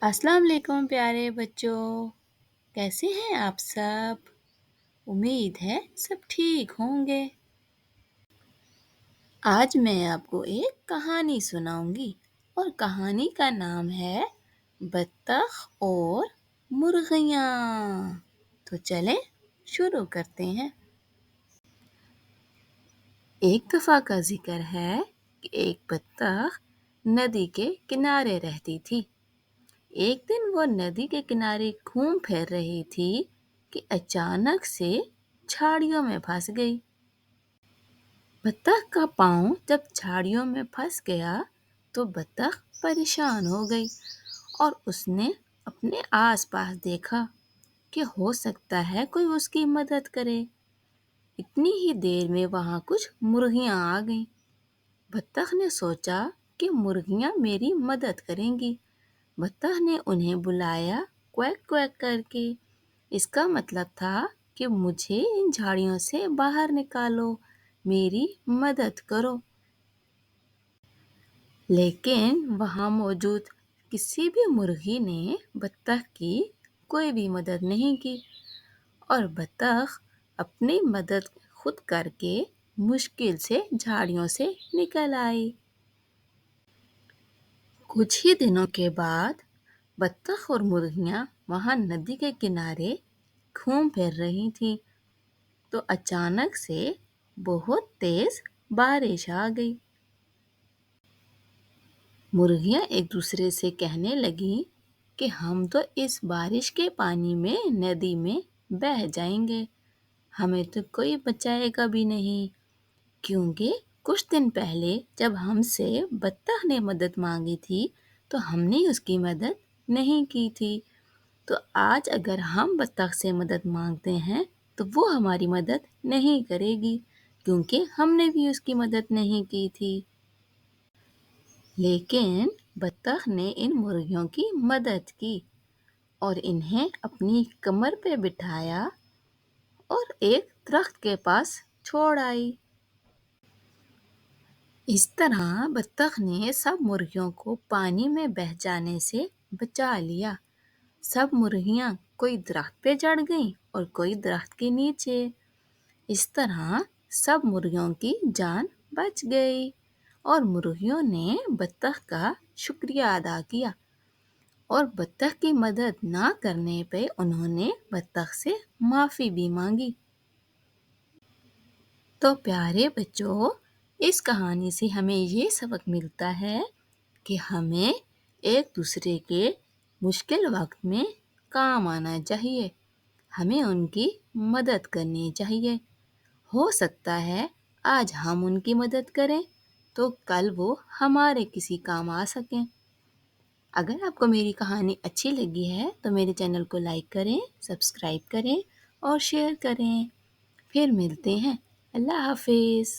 अस्सलाम वालेकुम प्यारे बच्चों, कैसे हैं आप सब? उम्मीद है सब ठीक होंगे। आज मैं आपको एक कहानी सुनाऊंगी और कहानी का नाम है बत्तख और मुर्गियाँ। तो चलें शुरू करते हैं। एक दफ़ा का जिक्र है कि एक बत्तख नदी के किनारे रहती थी। एक दिन वो नदी के किनारे घूम फिर रही थी कि अचानक से झाड़ियों में फंस गई। बत्तख का पाँव जब झाड़ियों में फंस गया तो बत्तख परेशान हो गई और उसने अपने आसपास देखा कि हो सकता है कोई उसकी मदद करे। इतनी ही देर में वहाँ कुछ मुर्गियाँ आ गईं। बत्तख ने सोचा कि मुर्गियाँ मेरी मदद करेंगी। बत्तख ने उन्हें बुलाया क्वैक क्वैक करके। इसका मतलब था कि मुझे इन झाड़ियों से बाहर निकालो, मेरी मदद करो। लेकिन वहाँ मौजूद किसी भी मुर्गी ने बत्तख की कोई भी मदद नहीं की और बत्तख अपनी मदद खुद करके मुश्किल से झाड़ियों से निकल आई। कुछ ही दिनों के बाद बत्तख और मुर्गियाँ वहाँ नदी के किनारे घूम फिर रही थीं, तो अचानक से बहुत तेज बारिश आ गई। मुर्गियाँ एक दूसरे से कहने लगीं कि हम तो इस बारिश के पानी में नदी में बह जाएंगे, हमें तो कोई बचाएगा भी नहीं, क्योंकि कुछ दिन पहले जब हमसे बत्तख ने मदद मांगी थी तो हमने उसकी मदद नहीं की थी। तो आज अगर हम बत्तख से मदद मांगते हैं तो वो हमारी मदद नहीं करेगी, क्योंकि हमने भी उसकी मदद नहीं की थी। लेकिन बत्तख ने इन मुर्गियों की मदद की और इन्हें अपनी कमर पे बिठाया और एक दरख्त के पास छोड़ आई। इस तरह बत्तख ने सब मुर्गियों को पानी में बह जाने से बचा लिया। सब मुर्गियाँ कोई दरख्त पे चढ़ गईं और कोई दरख्त के नीचे। इस तरह सब मुर्गियों की जान बच गई और मुर्गियों ने बत्तख का शुक्रिया अदा किया और बत्तख की मदद ना करने पे उन्होंने बत्तख से माफ़ी भी मांगी। तो प्यारे बच्चों, इस कहानी से हमें ये सबक मिलता है कि हमें एक दूसरे के मुश्किल वक्त में काम आना चाहिए, हमें उनकी मदद करनी चाहिए। हो सकता है आज हम उनकी मदद करें तो कल वो हमारे किसी काम आ सकें। अगर आपको मेरी कहानी अच्छी लगी है तो मेरे चैनल को लाइक करें, सब्सक्राइब करें और शेयर करें। फिर मिलते हैं। अल्लाह हाफिज़।